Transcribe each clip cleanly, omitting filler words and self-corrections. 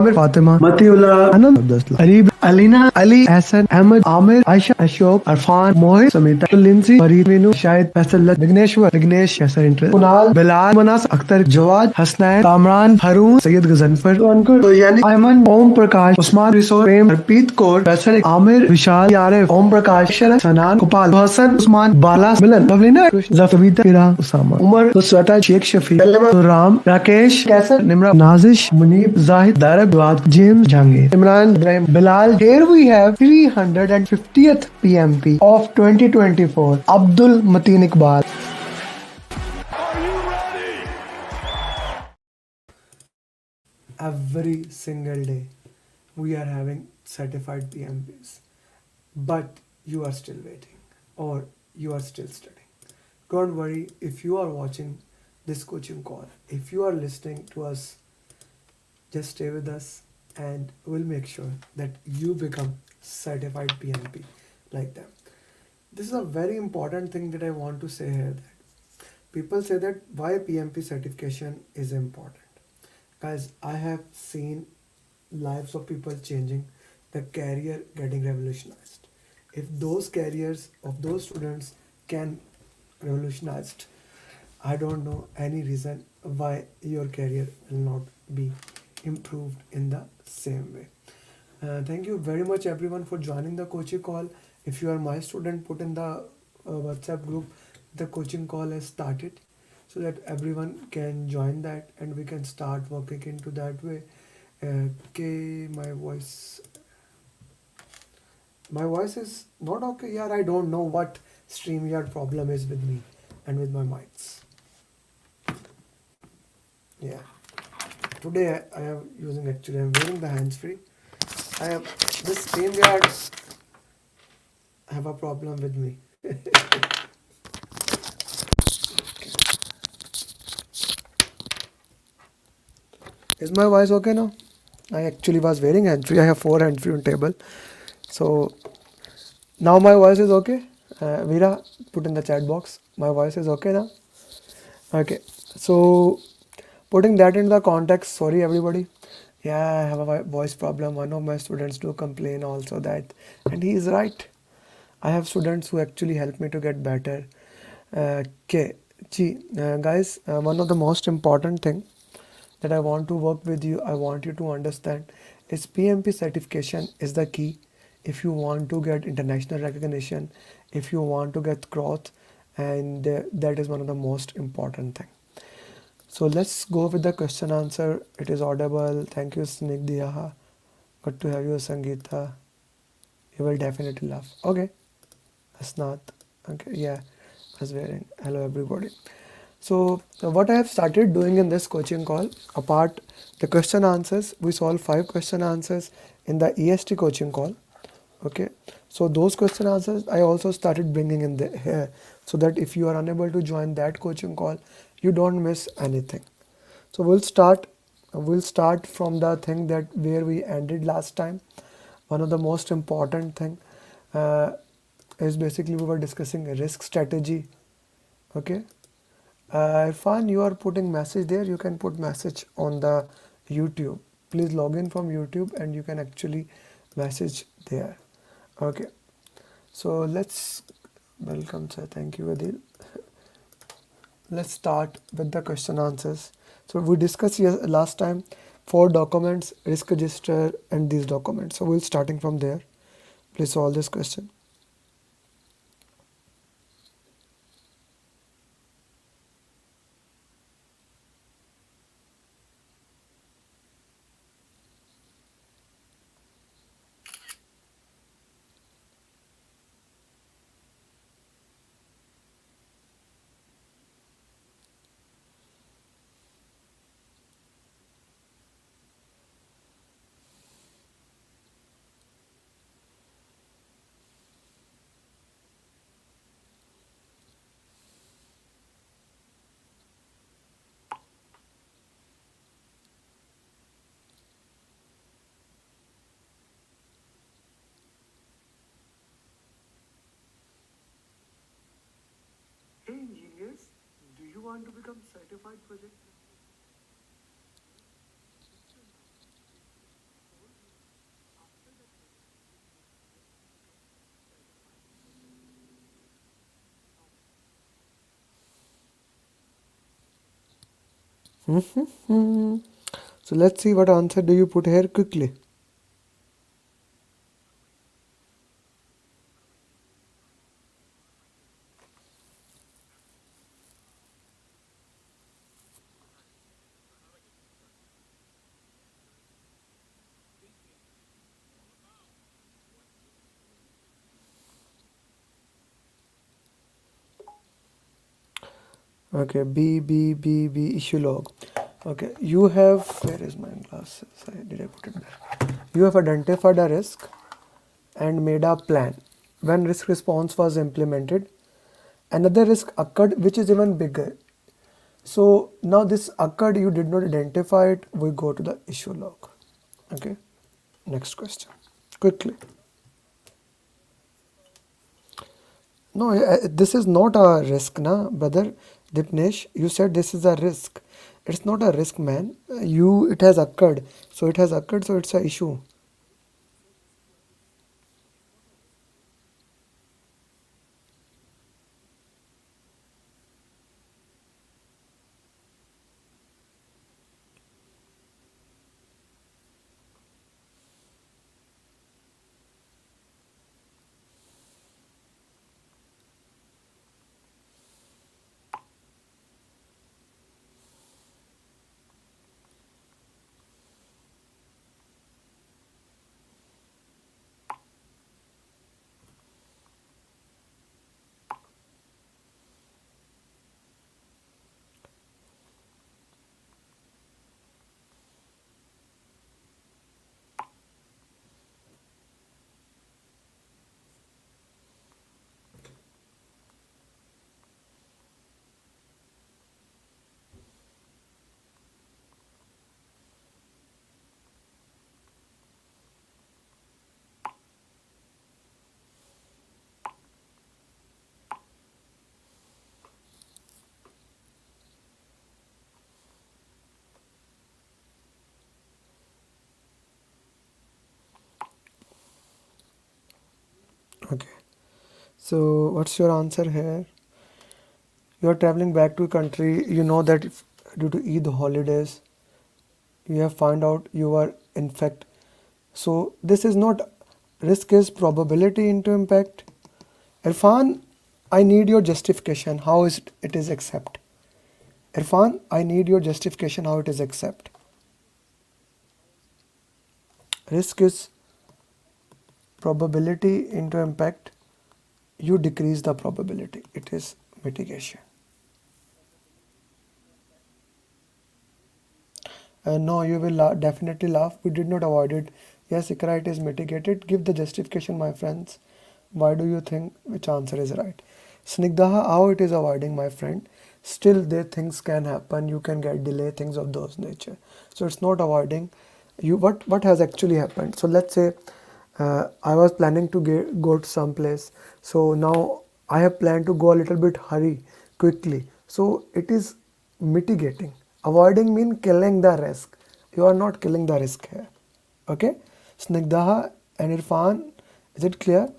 Amir, Fatima, Matiullah, Anand, Abdullah, Ali, Alina, Ali, Hassan, Ahmed, Amir, Aisha, Ashok, Arfan, Mohit, Samita, Lindsay, Farid, Minu, Shahid, Faisal, Vigneshwar, Vignesh, कैसा interest, Kunal, Bilal, Manas, Akhtar, Jawad, Hasnain, Kamran, Haroon, Syed Ghazanfar, तो यानी Ayman, Om Prakash, Usman, Risor, Prem, Harpreet Kaur, Faisal, Aamir, Vishal, Yarif, Om Prakash, Sharad, Sanan, Gopal, Hasan, Usman, Bala, Milan, Lovelina, Jafita, Kira, Usama, Umar, Susweta, Sheikh Shafi, Ram, Rakesh, Kaiser, Nimra, Nazish, Muneeb, Zahid, Darab, Jawad, James, Jahangir, Imran, Ibrahim, Bilal. Here we have 350th PMP of 2024. Abdul Mateen Iqbal. Every single day we are having certified PMPs, but you are still waiting or you are still studying. Don't worry if you are watching this coaching call. If you are listening to us, just stay with us and we'll make sure that you become certified PMP like them. This is a very important thing that I want to say here. That people say that why PMP certification is important. Guys, I have seen lives of people changing, the career getting revolutionized. If those careers of those students can revolutionized, I don't know any reason why your career will not be improved in the same way. Thank you very much everyone for joining the coaching call. If you are my student, put in the WhatsApp group the coaching call has started so that everyone can join that and we can start working into that way. Okay, my voice is not okay. Yeah, I don't know what StreamYard problem is with me and with my mics. Yeah, today I am using, actually I'm wearing the hands free. I have this StreamYard have a problem with me. Is my voice okay now? I actually was wearing hands free. I have 4 hands free on table. So now my voice is okay. Veera, put in the chat box. My voice is okay now. Okay. So putting that into the context, sorry everybody. Yeah, I have a voice problem. One of my students do complain also that, and he is right. I have students who actually help me to get better. Okay, guys, one of the most important thing that I want to work with you, I want you to understand is PMP certification is the key if you want to get international recognition, if you want to get growth, and that is one of the most important thing. So let's go with the question answer. It is audible. Thank you, Snigdhiya. Good to have you, Sangeeta. You will definitely laugh. Okay, that's not okay. Yeah, that's wearing. Hello, everybody. So what I have started doing in this coaching call, apart the question answers, we solve 5 question answers in the EST coaching call. Okay, so those question answers I also started bringing in here, so that if you are unable to join that coaching call, you don't miss anything. So we'll start from the thing that where we ended last time. One of the most important thing is basically we were discussing risk strategy. Okay, Irfan, you are putting message there. You can put message on the YouTube. Please log in from YouTube and you can actually message there. Okay, so let's welcome sir. Thank you, Adil. Let's start with the question answers. So we discussed here last time 4 documents, risk register, and these documents. So we'll starting from there. Please solve this question. Hey engineers, do you want to become certified project? Hmm. So let's see what answer do you put here quickly. Okay, B issue log. Okay, you have, where is my glasses? Did I put it there? You have identified a risk and made a plan. When risk response was implemented, another risk occurred which is even bigger. So now this occurred, you did not identify it, we go to the issue log. Okay, next question. Quickly. No, this is not a risk, na, brother Dipnesh. You said this is a risk. It's not a risk, man. It has occurred. So it has occurred, so it's a issue. Okay. So what's your answer here? You are traveling back to a country. You know that due to Eid holidays, you have found out you are infect. So this is not risk is probability into impact. Irfan, I need your justification. How is it is accept? Irfan, I need your justification how it is accept. Risk is probability into impact. You decrease the probability. It is mitigation. No, you will definitely laugh. We did not avoid it. Yes, Ikra, it is mitigated. Give the justification, my friends. Why do you think which answer is right? Snigdha, how it is avoiding, my friend? Still, there things can happen. You can get delay, things of those nature. So it's not avoiding. You what has actually happened? So let's say I was planning to go to some place. So now I have planned to go a little bit hurry quickly. So it is mitigating. Avoiding mean killing the risk. You are not killing the risk here. Okay? Snigdha and Irfan, is it clear?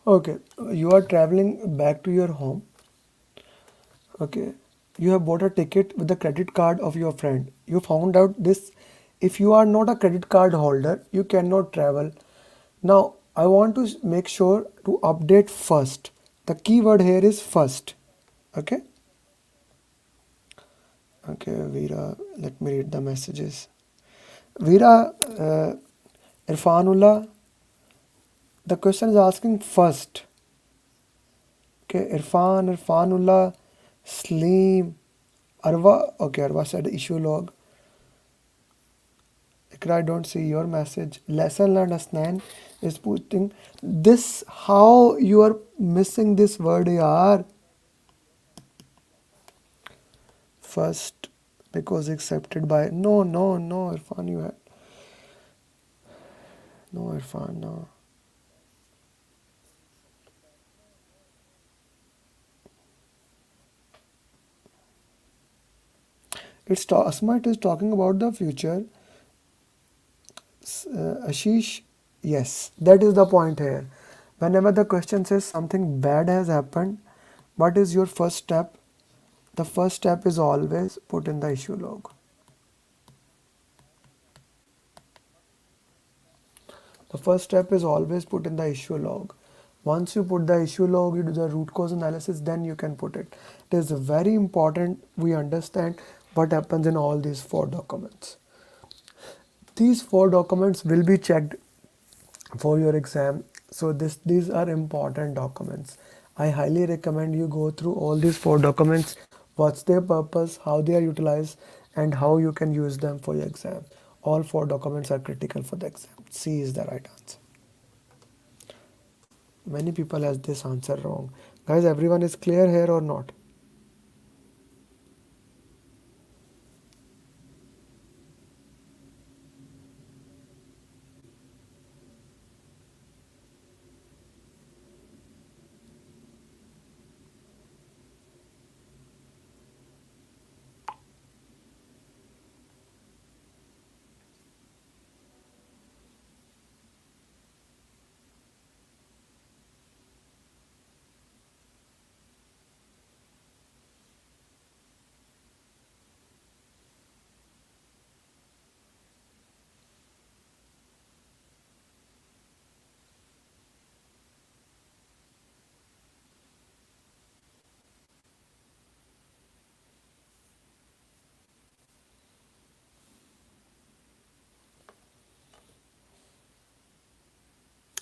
Okay, you are traveling back to your home. Okay, you have bought a ticket with the credit card of your friend. You found out this. If you are not a credit card holder, you cannot travel. Now, I want to make sure to update first. The keyword here is first. Okay. Okay, Veera, let me read the messages. Veera, Irfanullah, the question is asking first. Okay, Irfanullah, Slim, Arwa. Okay, Arwa said issue log. Ikra, I don't see your message. Lesson learned Asnan is putting this. How you are missing this word, yaar? First, because accepted by. No, Irfan, you had. No, Irfan, no. Asma, it is talking about the future. Ashish, yes, that is the point here. Whenever the question says something bad has happened, what is your first step? The first step is always put in the issue log. The first step is always put in the issue log. Once you put the issue log, you do the root cause analysis, then you can put it. It is very important we understand what happens in all these four documents. These four documents will be checked for your exam. So these are important documents. I highly recommend you go through all these four documents, what's their purpose, how they are utilized, and how you can use them for your exam. All four documents are critical for the exam. C is the right answer. Many people has this answer wrong. Guys, everyone is clear here or not?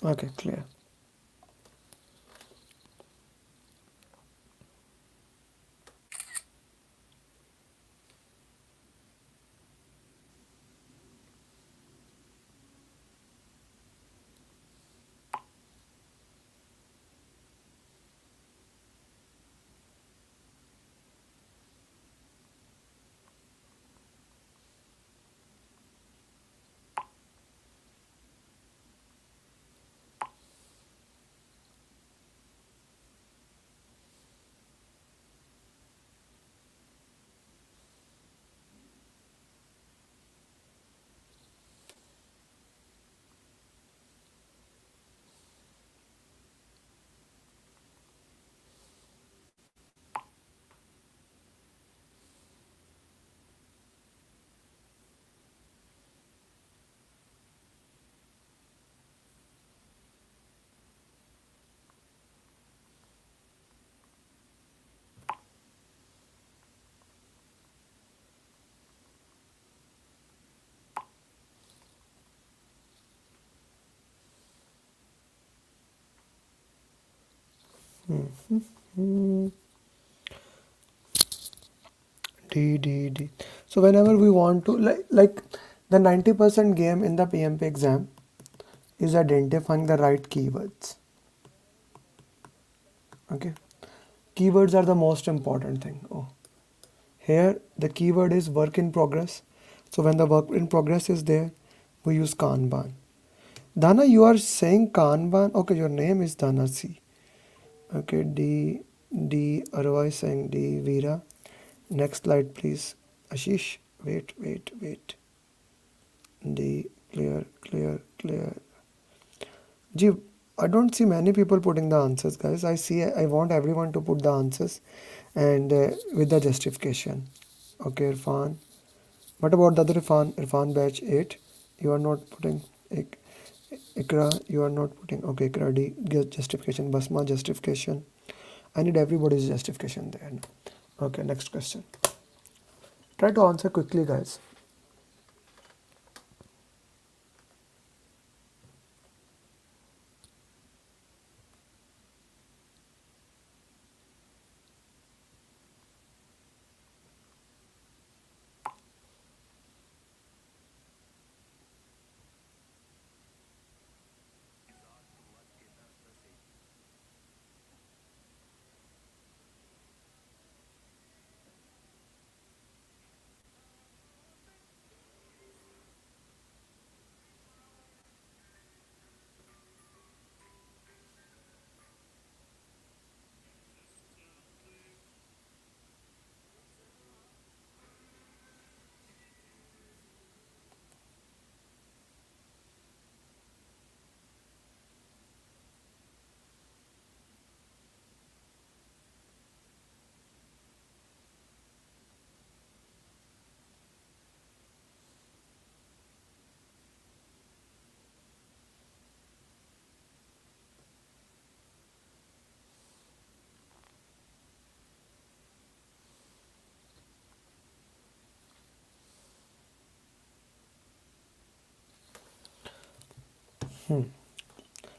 Okay, clear. Hmm. D. So whenever we want to like the 90% game in the PMP exam is identifying the right keywords. Okay, keywords are the most important thing. Oh, here the keyword is work in progress. So when the work in progress is there, we use Kanban. Dana, you are saying Kanban. Okay, your name is Dana C. Okay, D. Otherwise saying D. Veera. Next slide, please. Ashish. Wait. D. Clear. Gee, I don't see many people putting the answers, guys. I want everyone to put the answers. and with the justification. Okay, Irfan. What about the other Irfan? Irfan batch 8. You are not putting Ikra. You are not putting. Okay, Ikra D. Justification. Basma justification. I need everybody's justification there. Okay, next question. Try to answer quickly, guys.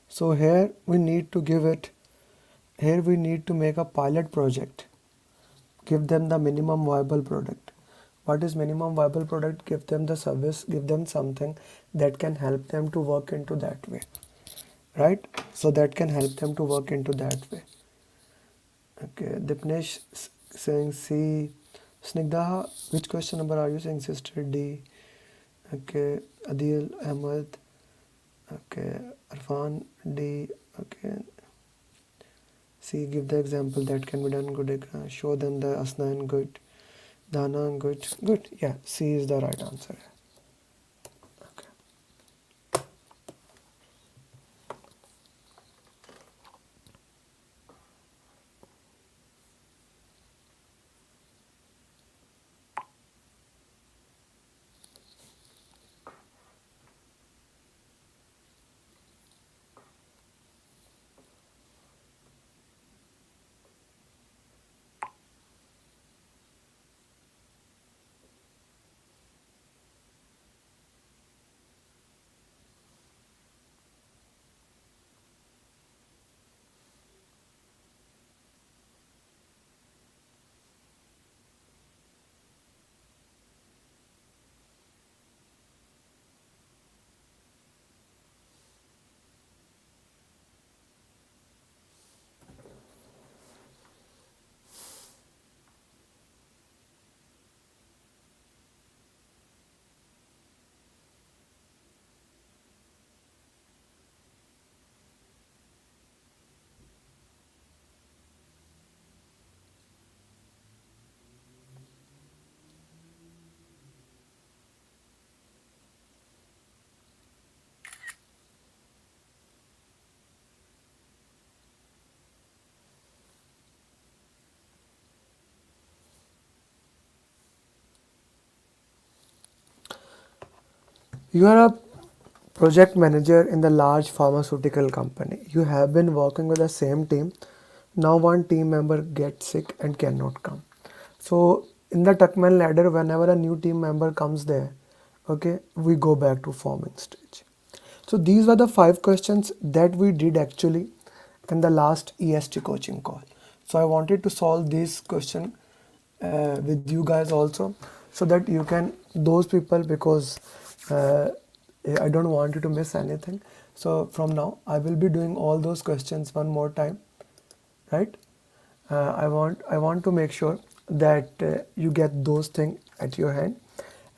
So here we need to give it. Here we need to make a pilot project. Give them the minimum viable product. What is minimum viable product? Give them the service. Give them something that can help them to work into that way. Right? So that can help them to work into that way. Okay, Dipnesh saying C. Snigdha, which question number are you saying? Sister D. Okay, Adil Ahmed. Okay, Arfan D. Okay, C. Give the example that can be done. Good. Show them the Asna and good. Dana and good. Good. Yeah, C is the right answer. Okay. You are a project manager in the large pharmaceutical company. You have been working with the same team. Now one team member gets sick and cannot come. So in the Tuckman ladder, whenever a new team member comes there, okay, we go back to forming stage. So these were the 5 questions that we did actually in the last EST coaching call. So I wanted to solve this question with you guys also, so that you can, those people, because uh, I don't want you to miss anything. So from now I will be doing all those questions one more time, right? I want to make sure that you get those things at your hand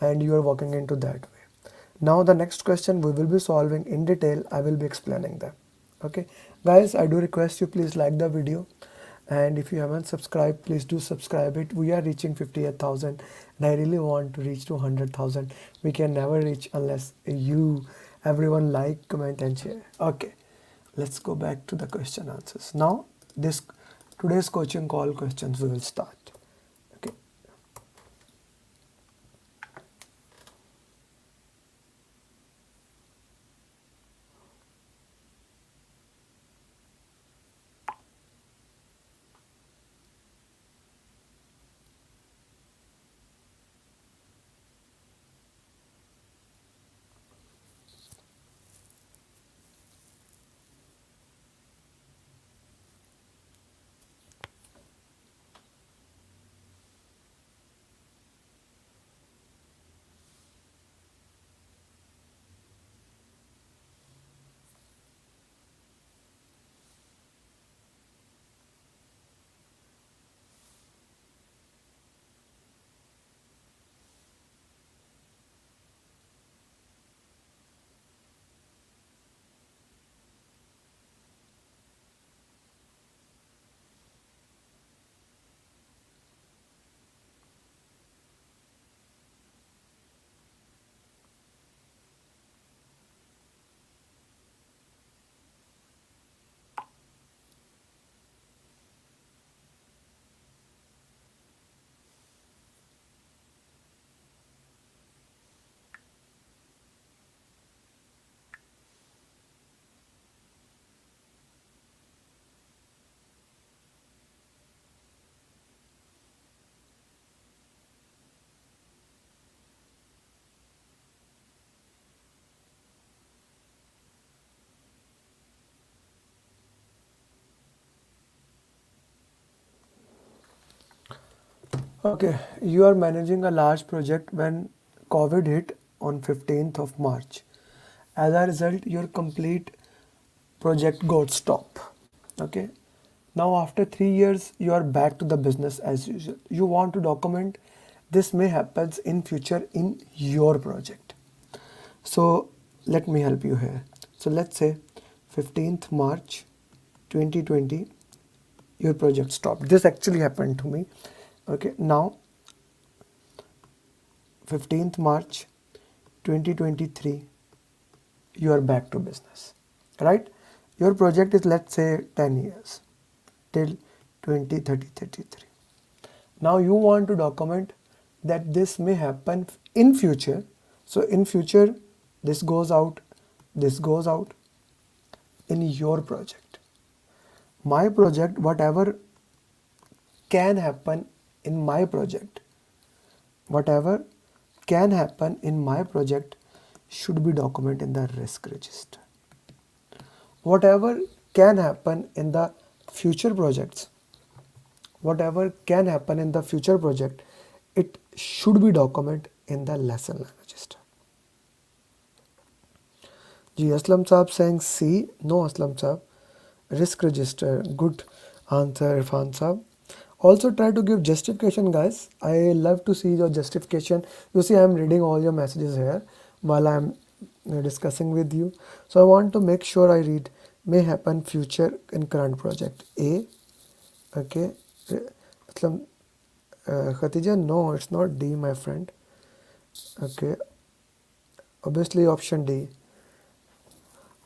and you are working into that way. Now the next question we will be solving in detail. I will be explaining them. Okay, guys, I do request you, please like the video, and if you haven't subscribed, please do subscribe it. We are reaching 58,000 and I really want to reach to 100,000. We can never reach unless you everyone like, comment and share. Okay, let's go back to the question answers. Now this today's coaching call questions we will start. Okay. Okay, you are managing a large project when COVID hit on 15th of March. As a result, your complete project got stopped. Okay. Now after 3 years, you are back to the business as usual. You want to document this may happen in future in your project. So let me help you here. So let's say 15th March 2020, your project stopped. This actually happened to me. Okay, now 15th March 2023, you are back to business, right? Your project is, let's say, 10 years till 2033. Now you want to document that this may happen in future. So in future, this goes out, this goes out in your project. My project, whatever can happen in my project, whatever can happen in my project should be documented in the risk register. Whatever can happen in the future projects, whatever can happen in the future project, it should be documented in the lesson learned register. Ji Aslam Saab saying C. No Aslam Saab. Risk register. Good answer Irfan Saab. Also try to give justification, guys. I love to see your justification. You see I am reading all your messages here while I am discussing with you. So I want to make sure I read may happen future in current project. A. Okay. Aslam, Khatija, no, it's not D, my friend. Okay. Obviously option D.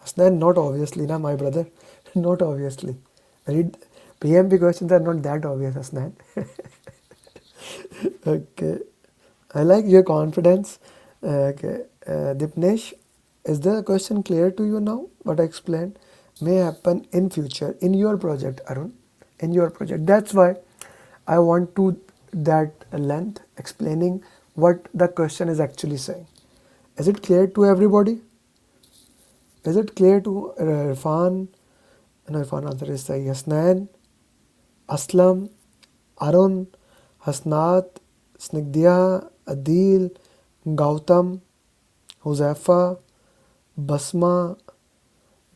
Hasnan, not obviously, na, my brother. Not obviously. Read PMP questions are not that obvious, Hasnan. Okay. I like your confidence. Okay. Dipnesh, is the question clear to you now? What I explained may happen in future in your project, Arun. In your project. That's why I want to that length explaining what the question is actually saying. Is it clear to everybody? Is it clear to Irfan? No, Irfan answer is Yasnan, Aslam, Arun, Hasnat, Snigdhya, Adil, Gautam, Huzaifa, Basma,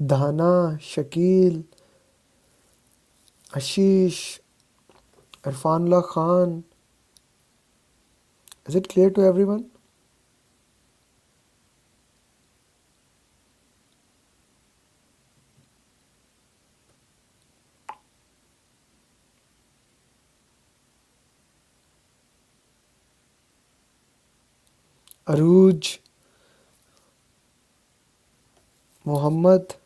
Dhana, Shakil, Ashish, Irfanullah Khan. Is it clear to everyone? Aruj, Muhammad,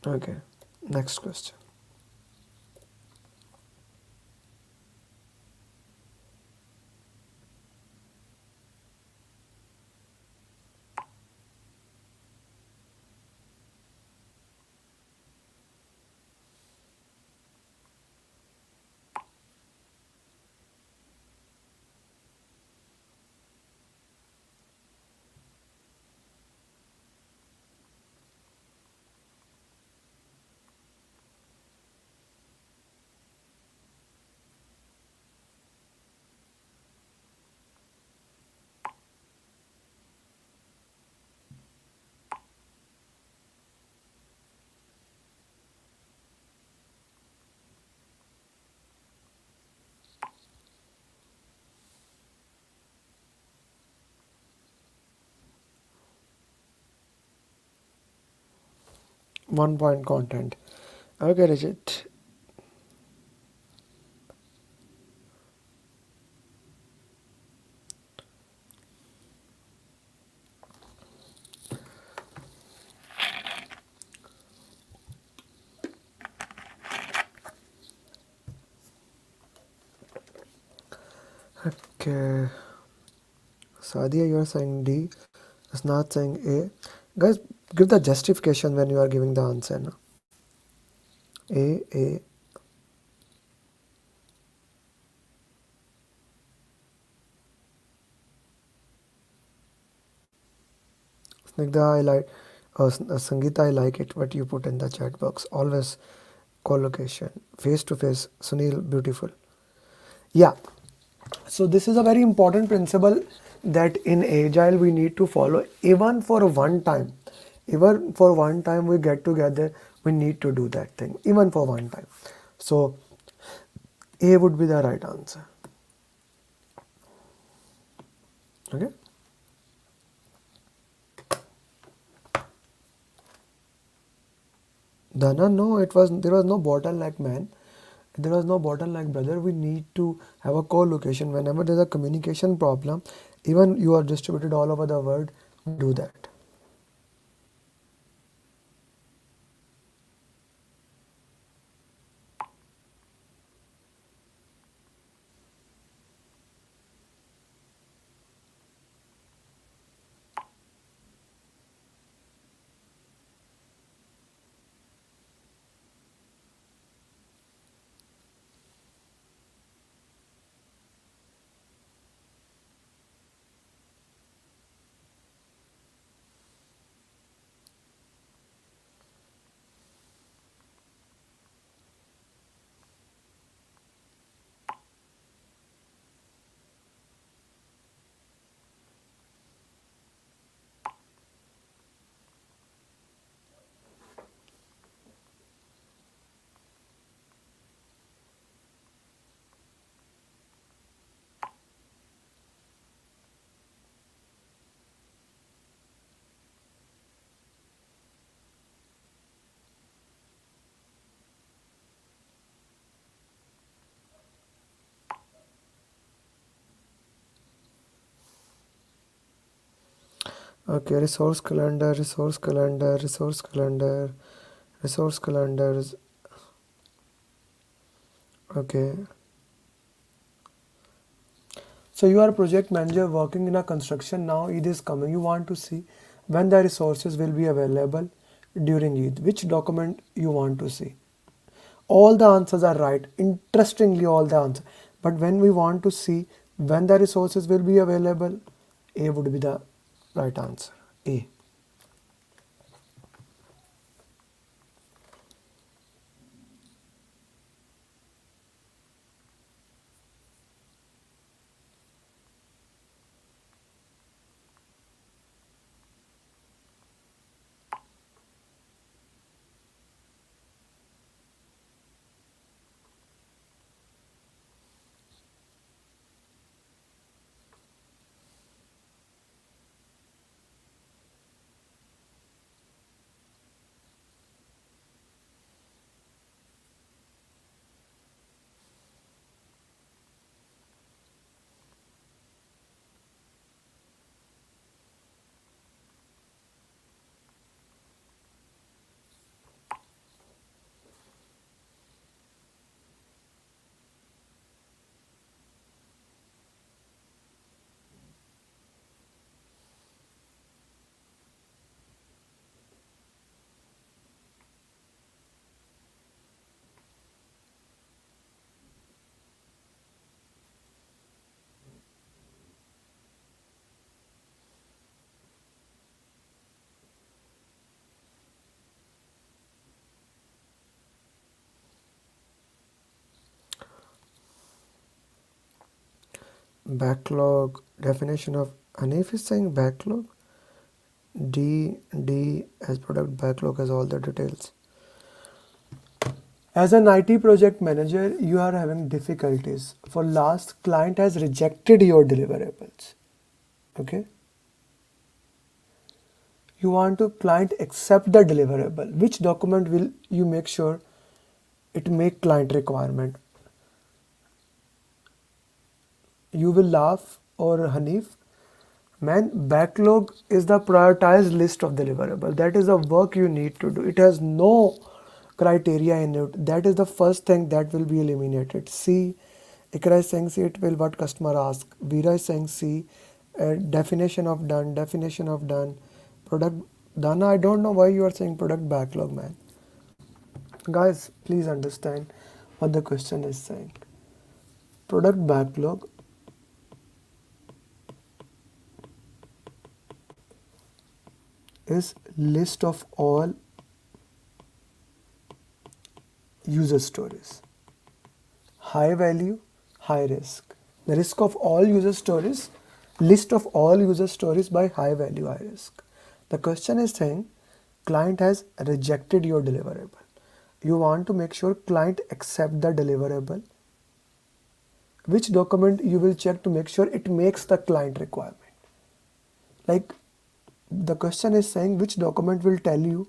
Okay, next question. One point content. Okay, Rajit. Okay, Sadia, you are saying D. It's not saying A. Guys, give the justification when you are giving the answer. No? A. Snigdha, I like. Sangeeta, I like it. What you put in the chat box. Always collocation. Face to face. Sunil, beautiful. Yeah. So this is a very important principle that in Agile we need to follow. Even for one time. Even for one time we get together, we need to do that thing. Even for one time. So A would be the right answer. Okay. Dana, no, there was no bottleneck, man. There was no bottleneck, brother. We need to have a co-location. Whenever there's a communication problem, even you are distributed all over the world, do that. Okay, resource calendar, resource calendar, resource calendar, resource calendars. Okay. So you are a project manager working in a construction now. Eid is coming. You want to see when the resources will be available during Eid. Which document you want to see? All the answers are right. Interestingly, all the answers. But when we want to see when the resources will be available, A would be the right answer. A. backlog, definition of Hanif is saying backlog. D as product backlog has all the details. As an IT project manager, you are having difficulties. For last, client has rejected your deliverables. Okay. You want to client accept the deliverable. Which document will you make sure it make client requirement? You will laugh or Hanif. Man, backlog is the prioritized list of deliverable. That is the work you need to do. It has no criteria in it. That is the first thing that will be eliminated. C, Ikra is saying C, it will what customer ask. Veera is saying C, definition of done, product done. I don't know why you are saying product backlog, man. Guys, please understand what the question is saying. Product backlog is list of all user stories. High value, high risk. The risk of all user stories, list of all user stories by high value, high risk. The question is saying client has rejected your deliverable. You want to make sure client accept the deliverable. Which document you will check to make sure it makes the client requirement? Like the question is saying which document will tell you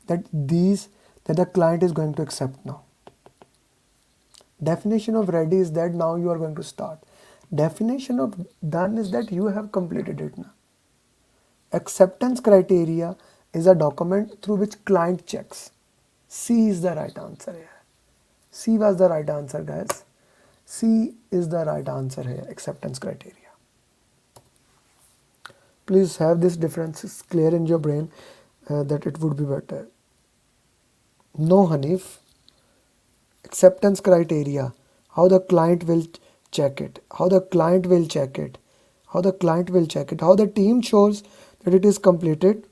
that the client is going to accept now. Definition of ready is that now you are going to start. Definition of done is that you have completed it now. Acceptance criteria is a document through which client checks. C is the right answer here. C was the right answer, guys. C is the right answer here, acceptance criteria. Please have this differences clear in your brain that it would be better. No, Hanif. Acceptance criteria, how the client will check it, how the client will check it, how the client will check it, how the team shows that it is completed.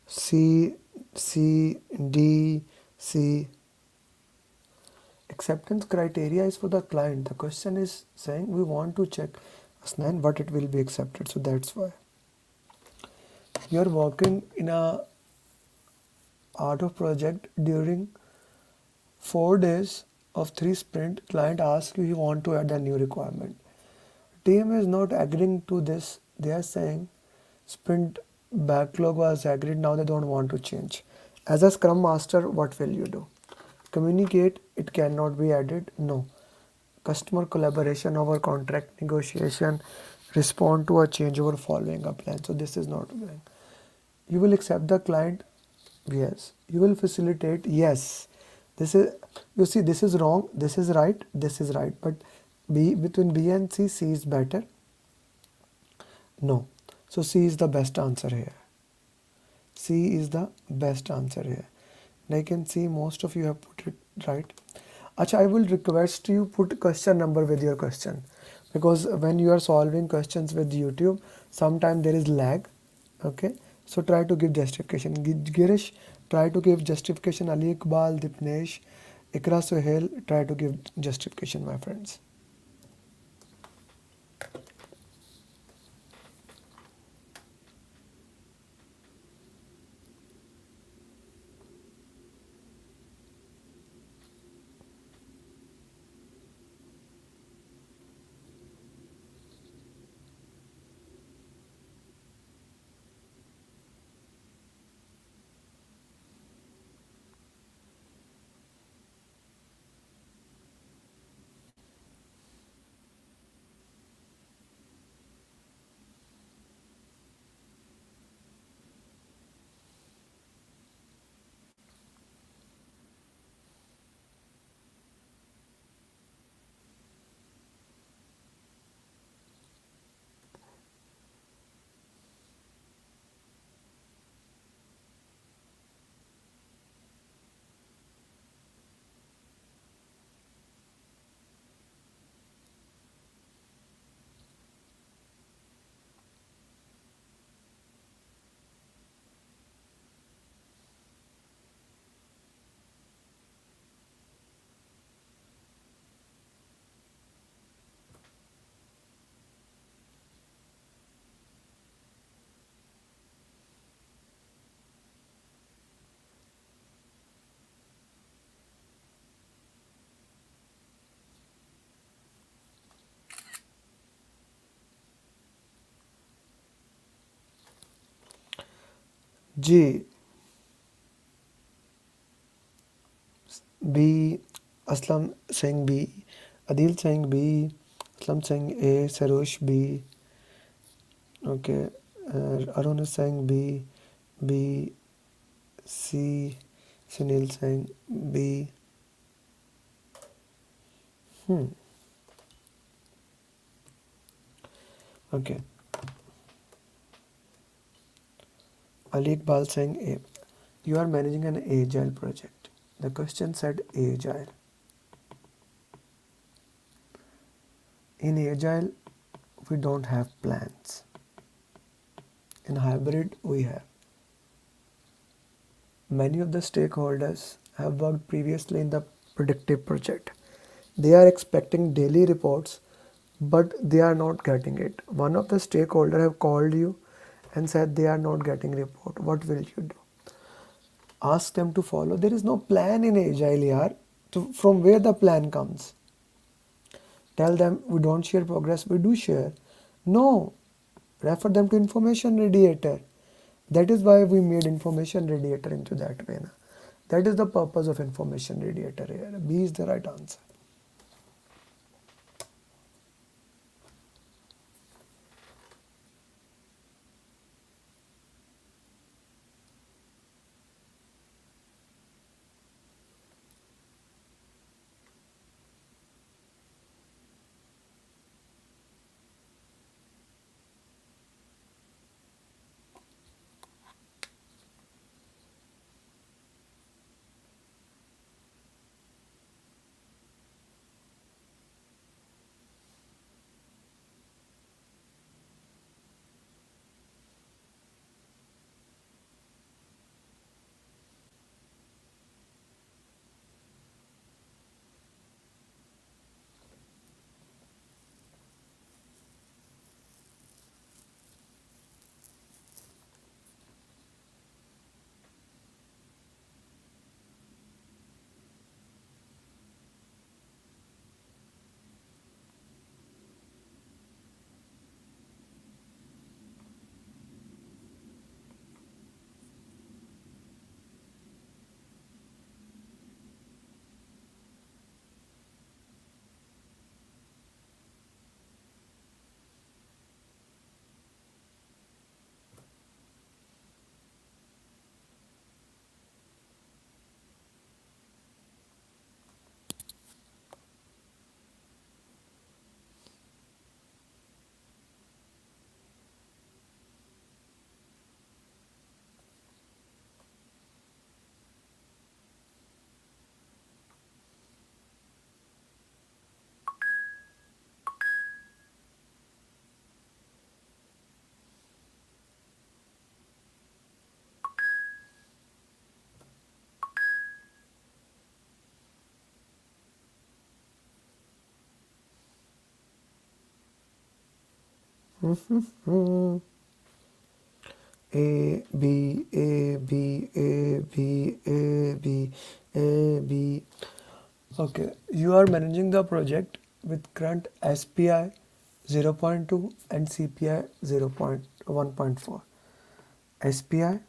C, C, D, C. Acceptance criteria is for the client. The question is saying we want to check Asnan what it will be accepted. So that's why. You are working in a art of project during 4 days of 3 sprint. Client asks you, you want to add a new requirement. Team is not agreeing to this. They are saying sprint backlog was agreed, now they don't want to change. As a scrum master, what will you do? Communicate it cannot be added? No. Customer collaboration over contract negotiation, respond to a change over following a plan. So this is not going. You will accept the client? Yes. You will facilitate? Yes. This is, you see, this is wrong, this is right, but B, between B and C, C is better? No. So C is the best answer here. C is the best answer here. And I can see most of you have put it right. Acha, I will request you put question number with your question, because when you are solving questions with YouTube, sometimes there is lag. Okay, so try to give justification. Girish, try to give justification. Ali Iqbal, Dipnesh, Ikra Sohail, try to give justification, my friends. G, B, Aslam saying B, Adil saying B, Aslam saying A, Sarosh B. Okay, Arun is saying B, B, C, Sunil saying B. Okay, Ali Iqbal saying A. You are managing an Agile project. The question said Agile. In Agile, we don't have plans. In hybrid, we have. Many of the stakeholders have worked previously in the predictive project. They are expecting daily reports, but they are not getting it. One of the stakeholders have called you and said they are not getting report. What will you do? Ask them to follow. There is no plan in Agile yaar. From where the plan comes? Tell them we don't share progress, we do share. No, refer them to information radiator. That is why we made information radiator into that way. Na? That is the purpose of information radiator here. B is the right answer. A, B, A, B, A, B, A, B, A, B. Okay, you are managing the project with current SPI 0.2 and CPI 0.1.4. SPI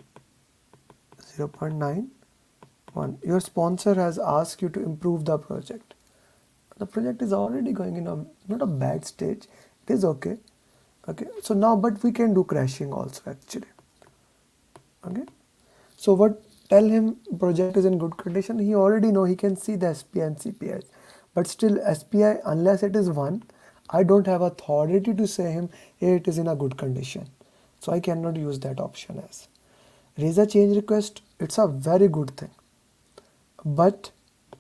0.91. Your sponsor has asked you to improve the project. The project is already going in a not a bad stage. It is okay. Okay, so now but we can do crashing also actually. Okay, so what, tell him project is in good condition. He already know, he can see the SPI and CPI, but still SPI unless it is 1, I don't have authority to say him, hey, it is in a good condition, so I cannot use that option as raise a change request. It's a very good thing, but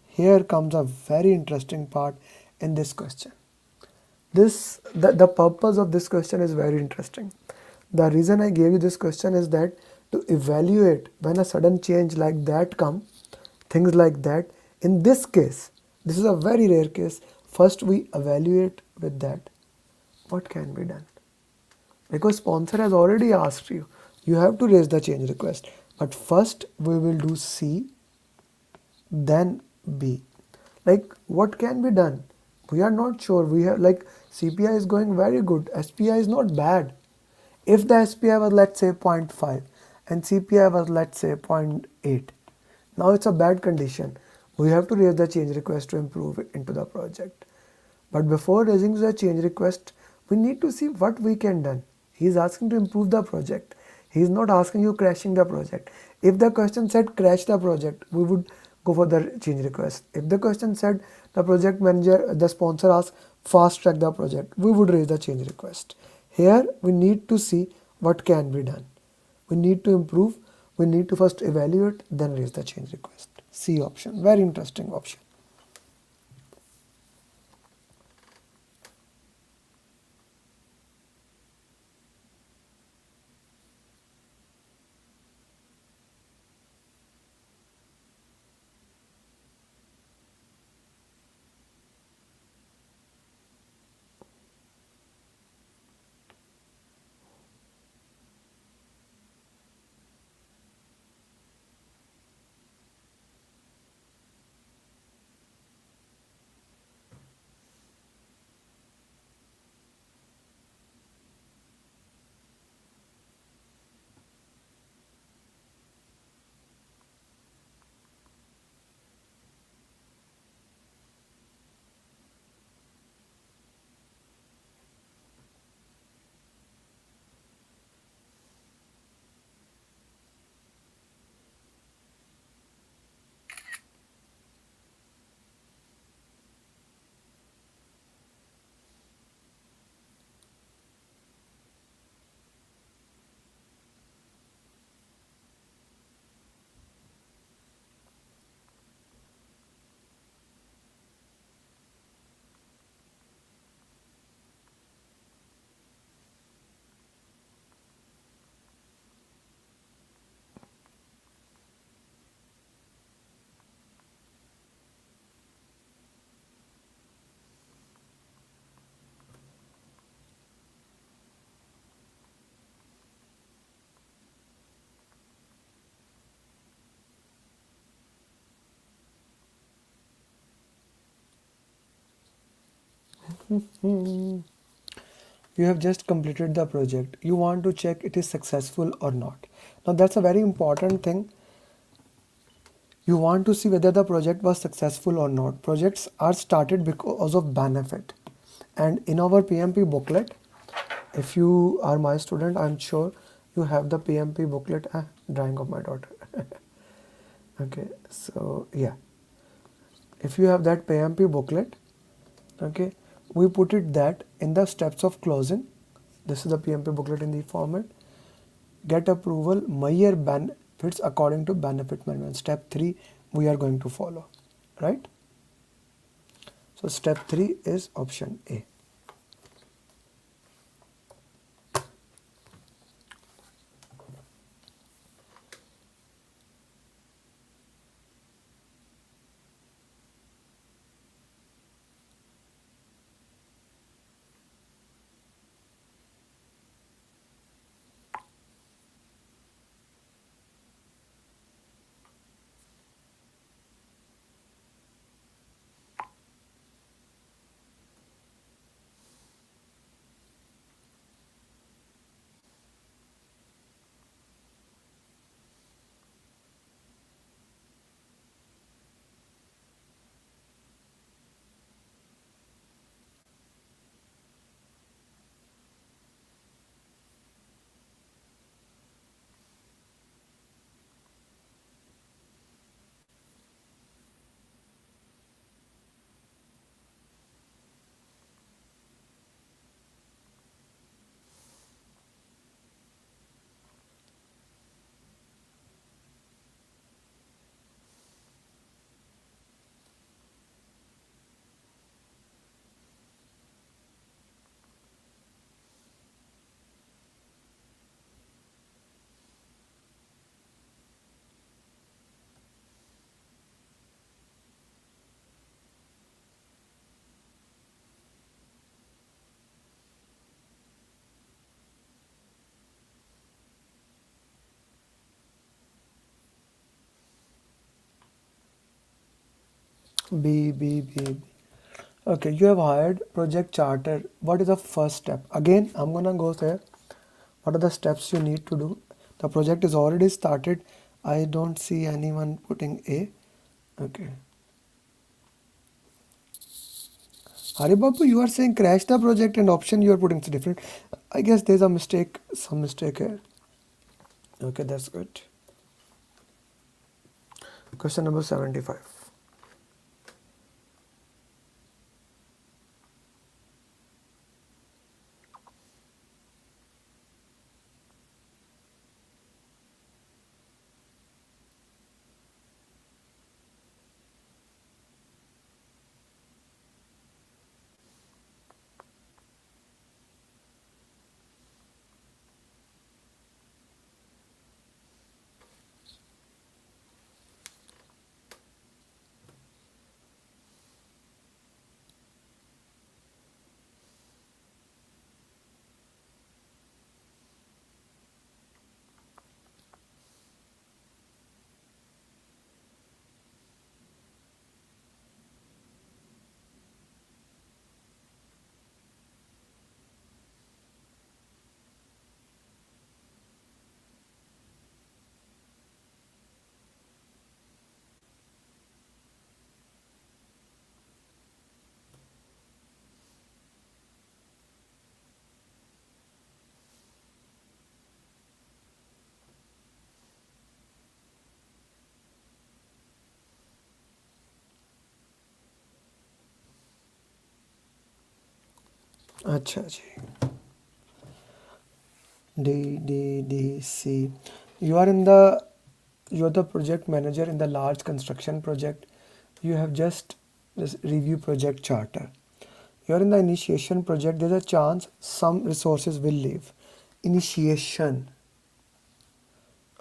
here comes a very interesting part in this question. The purpose of this question is very interesting. The reason I gave you this question is that to evaluate when a sudden change like that come, things like that. In this case, this is a very rare case. First we evaluate with that what can be done, because sponsor has already asked you, you have to raise the change request, but first we will do C, then B. Like what can be done? We are not sure. We have like CPI is going very good. SPI is not bad. If the SPI was let's say zero point 0.5 and CPI was let's say 0.8, now it's a bad condition. We have to raise the change request to improve it into the project. But before raising the change request, we need to see what we can done. He is asking to improve the project. He is not asking you crashing the project. If the question said crash the project, we would go for the change request. If the question said the project manager, the sponsor asked fast track the project, we would raise the change request. Here we need to see what can be done. We need to improve. We need to first evaluate, then raise the change request. C option, very interesting option. You have just completed the project. You want to check it is successful or not. Now that's a very important thing. You want to see whether the project was successful or not. Projects are started because of benefit. And in our PMP booklet, if you are my student, I'm sure you have the PMP booklet. Drawing of my daughter. Okay, so yeah. If you have that PMP booklet, okay, we put it that in the steps of closing. This is the PMP booklet in the format. Get approval, measure benefits according to benefit management. Step 3 we are going to follow, right? So step 3 is option A. B. Okay, you have hired project charter. What is the first step? Again, I'm gonna go there. What are the steps you need to do? The project is already started. I don't see anyone putting A. Okay. Haribabu, you are saying crash the project and option you are putting is different. I guess there's a mistake, some mistake here. Okay, that's good. Question number 75. अच्छा जी. D, you are in the you're the project manager in the large construction project. You have just this review project charter. You're in the initiation project. There's a chance some resources will leave. Initiation.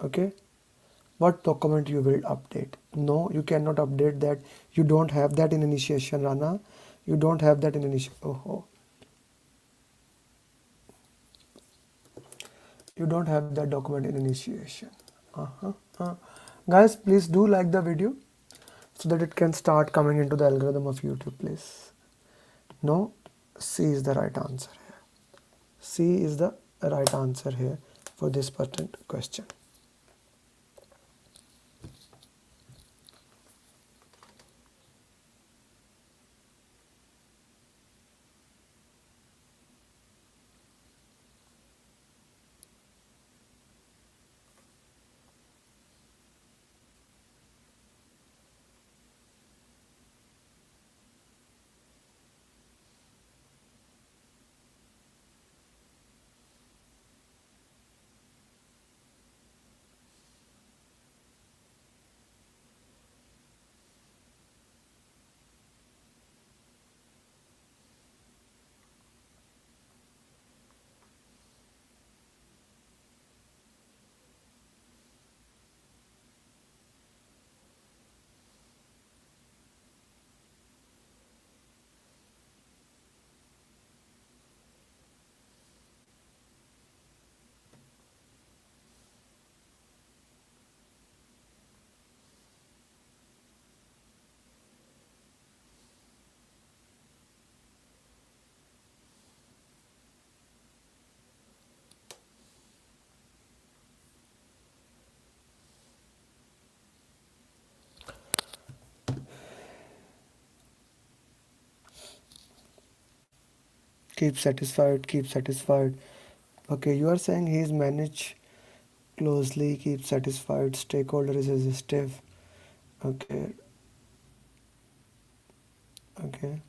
Okay. What document you will update? No, you cannot update that. You don't have that in initiation, Rana. You don't have that in initiation. Oh. You don't have that document in initiation. Guys, please do like the video so that it can start coming into the algorithm of YouTube, please. No, C is the right answer here. C is the right answer here for this pertinent question. Keep satisfied, keep satisfied. Okay, you are saying he is managed closely, keep satisfied, stakeholder is resistive. Okay, okay.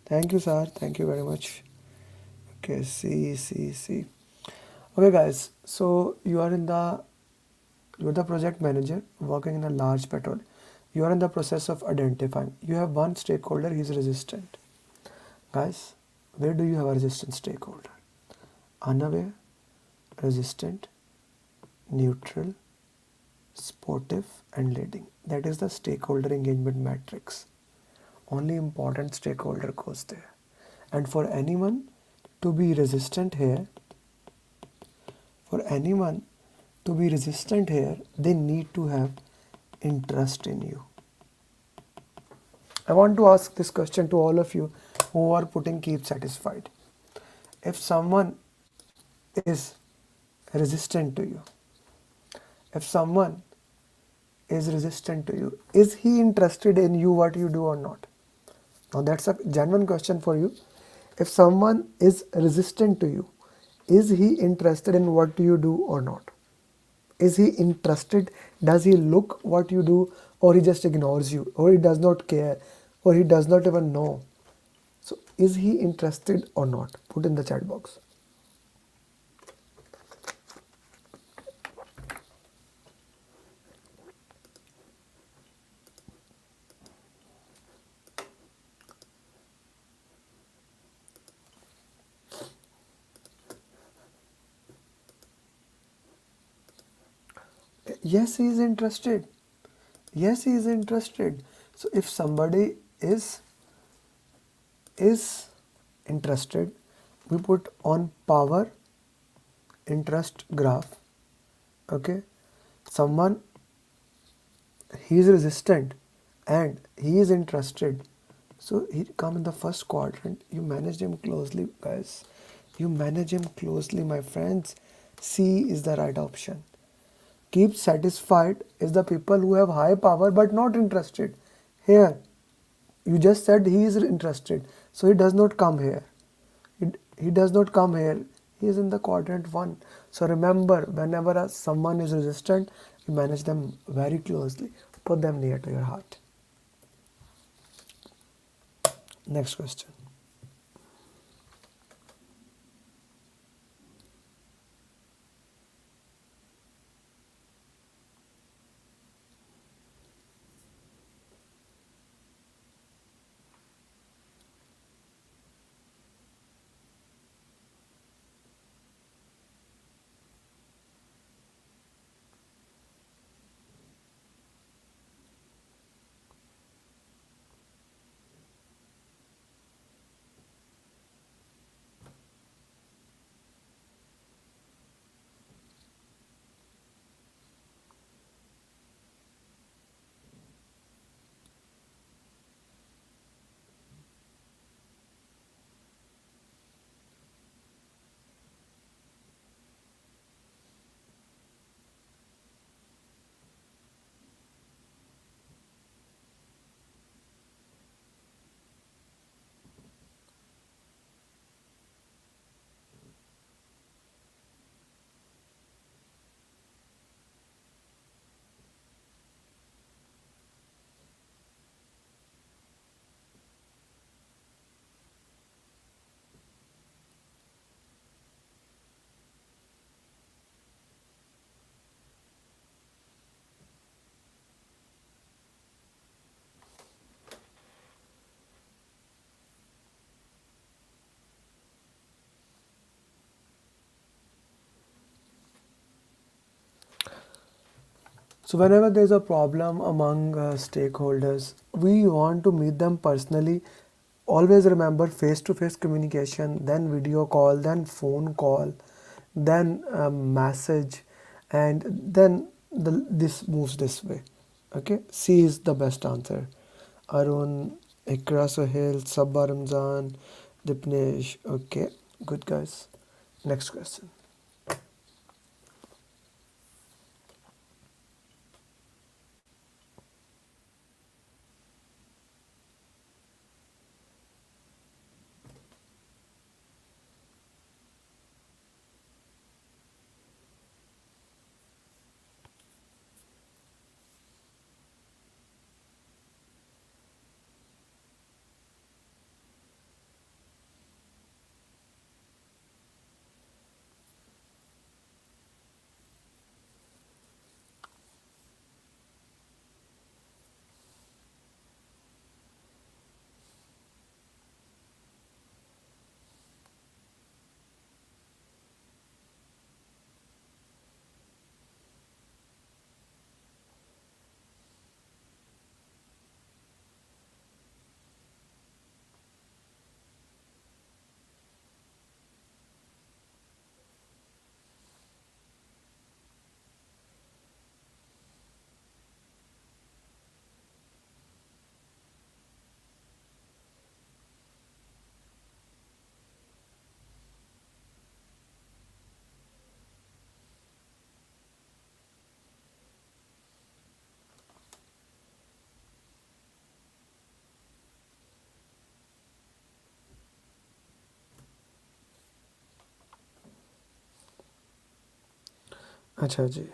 Thank you, sir. Thank you very much. Okay, C. Okay, guys. So you're the project manager working in a large petrol. You are in the process of identifying. You have one stakeholder. He is resistant. Guys, where do you have a resistant stakeholder? Unaware, resistant, neutral, sportive, and leading. That is the stakeholder engagement matrix. Only important stakeholder goes there. And for anyone to be resistant here, for anyone To be resistant here, they need to have interest in you. I want to ask this question to all of you who are putting keep satisfied. If someone is resistant to you, if someone is resistant to you, is he interested in you, what you do or not? Now that's a genuine question for you. If someone is resistant to you, is he interested in what you do or not? Is he interested? Does he look what you do, or he just ignores you, or he does not care, or he does not even know? So is he interested or not? Put in the chat box. Yes, he is interested. Yes, he is interested. So if somebody is interested, we put on power interest graph. Okay, someone, he is resistant and he is interested, so he come in the first quadrant. You manage him closely, guys. You manage him closely, my friends. C is the right option. Keep satisfied is the people who have high power but not interested. Here you just said he is interested, so he does not come here. He does not come here. He is in the quadrant 1. So remember, whenever someone is resistant, you manage them very closely. Put them near to your heart. Next question. So whenever there's a problem among stakeholders, we want to meet them personally. Always remember face-to-face communication, then video call, then phone call, then message, and then this moves this way. Okay, C is the best answer. Arun, Ikra, Sohail, Sabba, Ramzan, Dipnesh. Okay, good guys. Next question. अच्छा जी.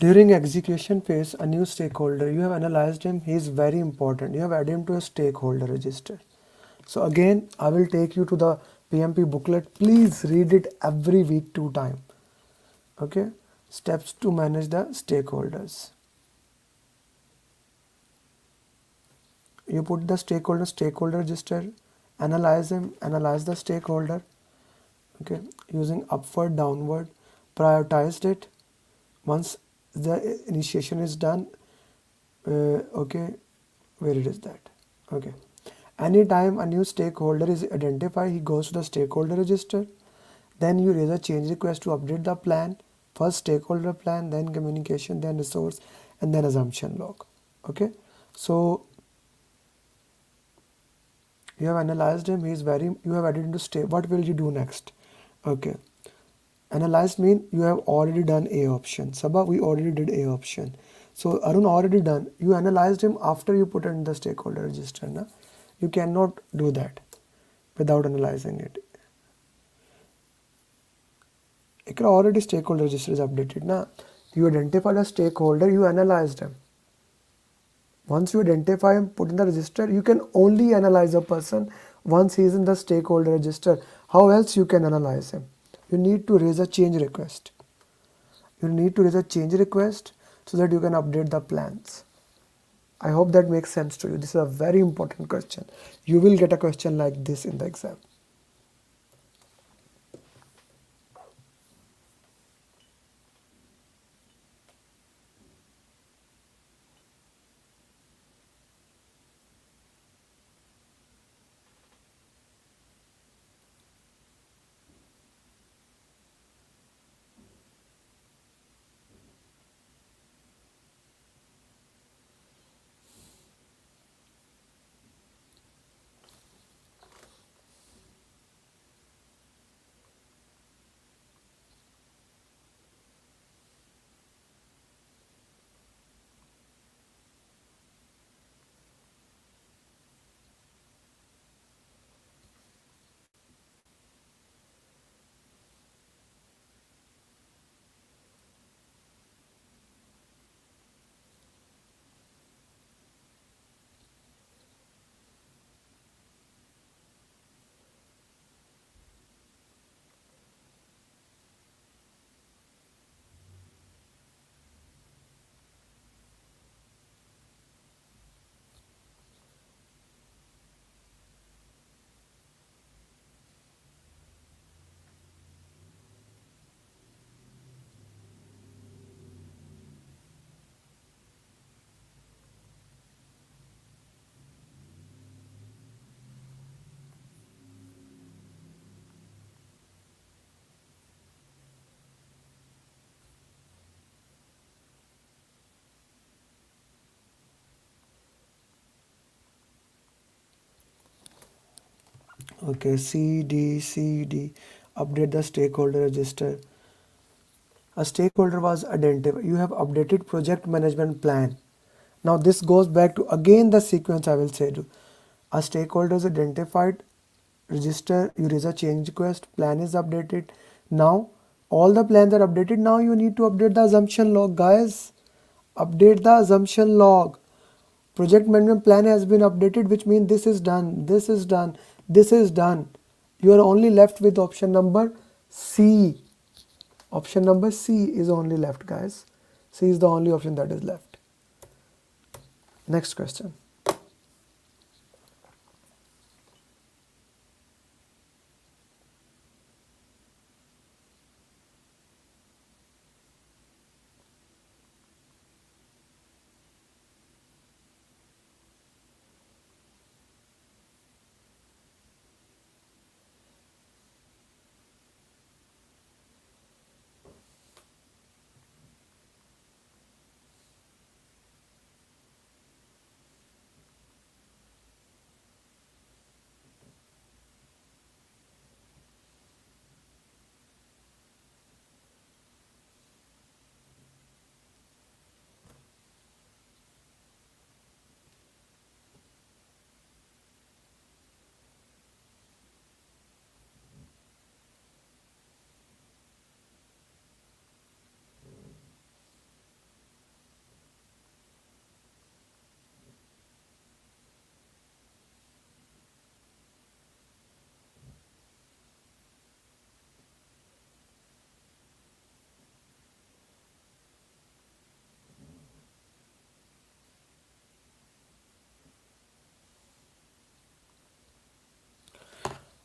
During execution phase, a new stakeholder, you have analyzed him, he is very important. You have added him to a stakeholder register. So again, I will take you to the PMP booklet. Please read it every week 2 times. Okay? Steps to manage the stakeholders. You put the stakeholder register, analyze him, analyze the stakeholder. Okay? Using upward, downward, prioritized it. Once the initiation is done, okay, where it is that? Okay. Anytime a new stakeholder is identified, he goes to the stakeholder register. Then you raise a change request to update the plan. First stakeholder plan, then communication, then resource, and then assumption log. Okay. So you have analyzed him. He is very. You have added into state. What will you do next? Okay. Analyzed mean you have already done A option. Sabha, we already did A option. So Arun already done. You analyzed him after you put it in the stakeholder register. Na? You cannot do that without analyzing it. If already stakeholder register is updated. Na? You identified a stakeholder, you analyzed him. Once you identify him, put in the register, you can only analyze a person once he is in the stakeholder register. How else you can analyze him? You need to raise a change request. You need to raise a change request so that you can update the plans. I hope that makes sense to you. This is a very important question. You will get a question like this in the exam. Okay, C D. Update the stakeholder register. A stakeholder was identified. You have updated project management plan. Now this goes back to again the sequence I will say to. A stakeholder is identified, register, you raise a change request, plan is updated. Now all the plans are updated. Now you need to update the assumption log, guys. Update the assumption log. Project management plan has been updated, which means this is done, this is done, this is done. You are only left with option number C. Option number C is only left, guys. C is the only option that is left. Next question.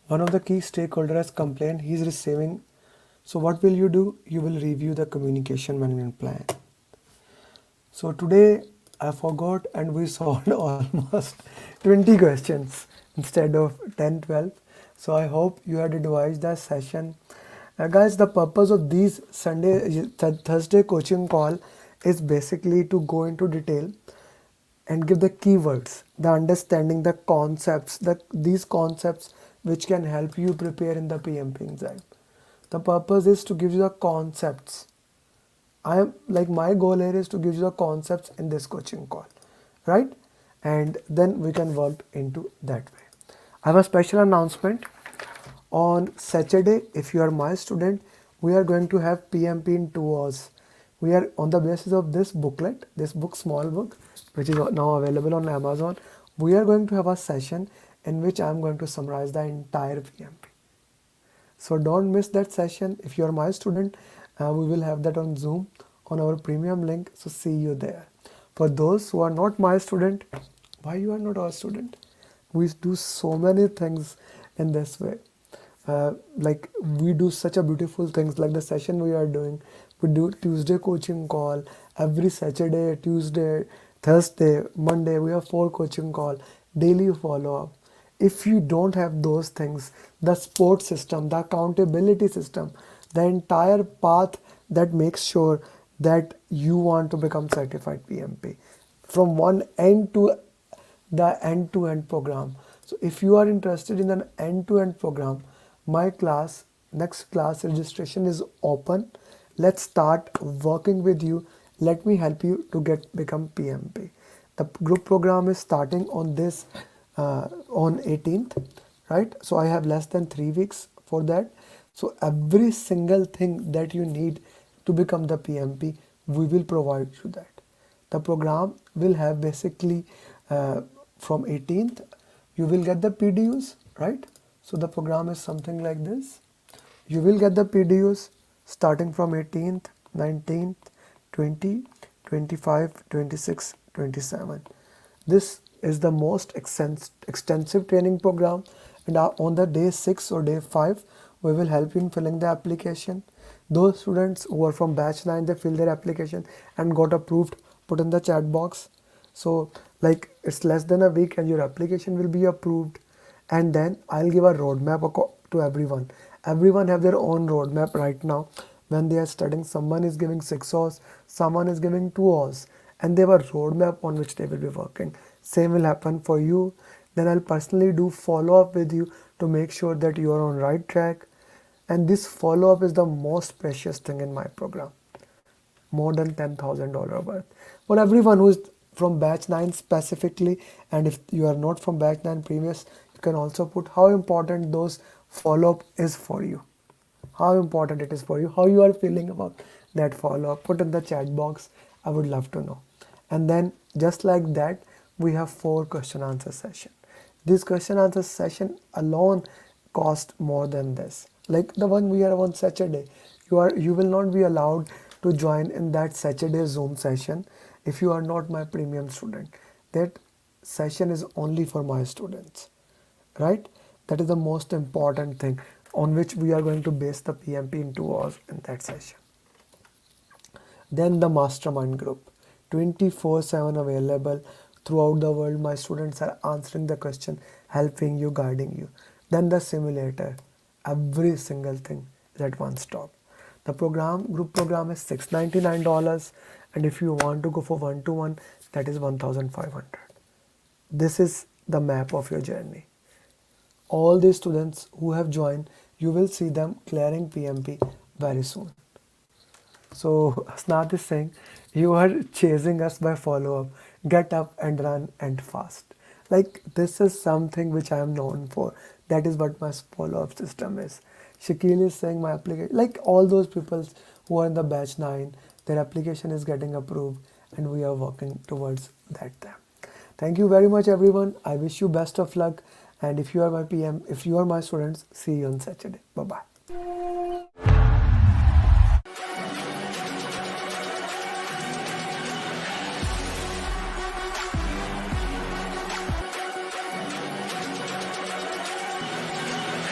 One of the key stakeholder has complained he's receiving. So what will you do? You will review the communication management plan. So today I forgot and we solved almost 20 questions instead of 10, 12. So I hope you had advised that session. Guys, the purpose of these Thursday coaching call is basically to go into detail and give the keywords, the understanding, the concepts, these concepts which can help you prepare in the PMP exam. The purpose is to give you the concepts. I am like my goal here is to give you the concepts in this coaching call, right? And then we can work into that way. I have a special announcement. On Saturday, if you are my student, we are going to have PMP in 2 hours. We are on the basis of this booklet, this book, small book, which is now available on Amazon. We are going to have a session in which I am going to summarize the entire PMP. So don't miss that session. If you are my student, we will have that on Zoom on our premium link. So see you there. For those who are not my student, why you are not our student? We do so many things in this way. Like we do such a beautiful things like the session we are doing. We do Tuesday coaching call every Saturday, Tuesday, Thursday, Monday. We have 4 coaching call, daily follow up. If you don't have those things, the support system, the accountability system, the entire path that makes sure that you want to become certified PMP from one end to the end-to-end program. So if you are interested in an end-to-end program, my class, next class registration is open. Let's start working with you. Let me help you to become PMP. The group program is starting on this on 18th, right? So I have less than 3 weeks for that. So every single thing that you need to become the PMP, we will provide you that. The program will have basically from 18th, you will get the PDUs, right? So the program is something like this. You will get the PDUs starting from 18th, 19th, 20, 25, 26, 27. This is the most extensive training program, and on the day 6 or day 5, we will help you in filling the application. Those students who are from batch 9, they fill their application and got approved, put in the chat box. So like it's less than a week and your application will be approved, and then I'll give a roadmap to everyone. Everyone have their own roadmap right now. When they are studying, someone is giving 6 hours, someone is giving 2 hours, and they have a roadmap on which they will be working. Same will happen for you. Then I'll personally do follow-up with you to make sure that you are on right track. And this follow-up is the most precious thing in my program. More than $10,000 worth. For everyone who is from batch 9 specifically, and if you are not from batch 9 previous, you can also put how important those follow-up is for you. How important it is for you, how you are feeling about that follow-up. Put in the chat box. I would love to know. And then just like that, we have 4 question answer session. This question answer session alone cost more than this. Like the one we have on Saturday, you will not be allowed to join in that Saturday Zoom session if you are not my premium student. That session is only for my students, right? That is the most important thing on which we are going to base the PMP in 2 hours in that session. Then the mastermind group, 24/7 available throughout the world. My students are answering the question, helping you, guiding you. Then the simulator, every single thing is at one stop. The group program is $699, and if you want to go for one-to-one, that is $1,500. This is the map of your journey. All the students who have joined, you will see them clearing PMP very soon. So Asnath is saying, you are chasing us by follow-up. Get up and run and fast. Like this is something which I am known for. That is what my follow-up system is. Shakil is saying my application, like all those people who are in the batch 9, their application is getting approved and we are working towards that. Thank you very much everyone. I wish you best of luck. And if you are my PM, if you are my students, see you on Saturday. Bye-bye.